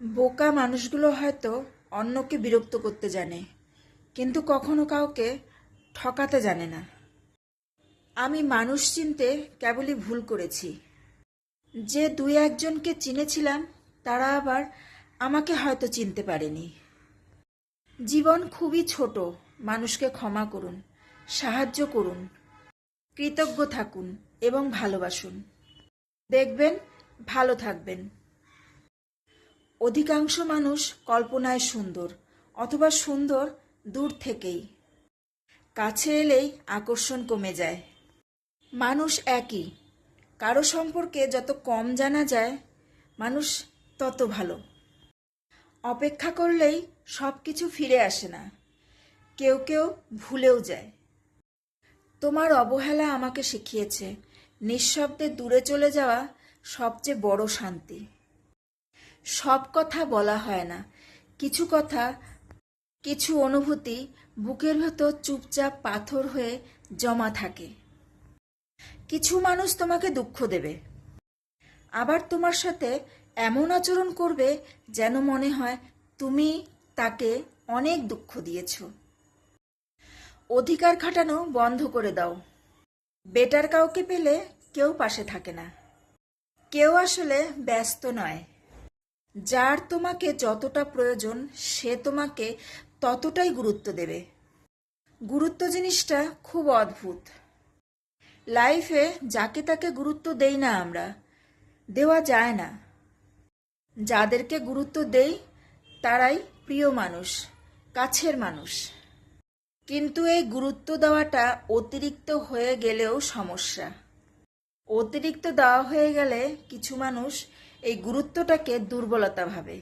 বোকা মানুষগুলো হয়তো অন্যকে বিরক্ত করতে জানে, কিন্তু কখনো কাউকে ঠকাতে জানে না। আমি মানুষ চিনতে কেবলই ভুল করেছি। যে দুই একজনকে চিনেছিলাম তারা আবার আমাকে হয়তো চিনতে পারেনি। জীবন খুবই ছোট। মানুষকে ক্ষমা করুন, সাহায্য করুন, কৃতজ্ঞ থাকুন এবং ভালোবাসুন। দেখবেন ভালো থাকবেন। অধিকাংশ মানুষ কল্পনায় সুন্দর, অথবা সুন্দর দূর থেকেই। কাছে এলেই আকর্ষণ কমে যায়। মানুষ একই। কারো সম্পর্কে যত কম জানা যায় মানুষ তত ভালো। অপেক্ষা করলেই সব কিছু ফিরে আসে না, কেউ কেউ ভুলেও যায়। তোমার অবহেলা আমাকে শিখিয়েছে নিঃশব্দে দূরে চলে যাওয়া সবচেয়ে বড় শান্তি। সব কথা বলা হয় না, কিছু কথা, কিছু অনুভূতি বুকের ভেতর চুপচাপ পাথর হয়ে জমা থাকে। কিছু মানুষ তোমাকে দুঃখ দেবে, আবার তোমার সাথে এমন আচরণ করবে যেন মনে হয় তুমি তাকে অনেক দুঃখ দিয়েছ। অধিকার খাটানো বন্ধ করে দাও। বেটার কাউকে পেলে কেউ পাশে থাকে না। কেউ আসলে ব্যস্ত নয়। যার তোমাকে যতটা প্রয়োজন সে তোমাকে ততটাই গুরুত্ব দেবে। গুরুত্ব জিনিসটা খুব অদ্ভুত। লাইফে যাকে তাকে গুরুত্ব দেই না আমরা, দেওয়া যায় না। যাদেরকে গুরুত্ব দেই তারাই প্রিয় মানুষ, কাছের মানুষ। কিন্তু এই গুরুত্ব দেওয়াটা অতিরিক্ত হয়ে গেলেও সমস্যা। অতিরিক্ত দেওয়া হয়ে গেলে কিছু মানুষ এই গুরুত্বটাকে দুর্বলতা ভাবে।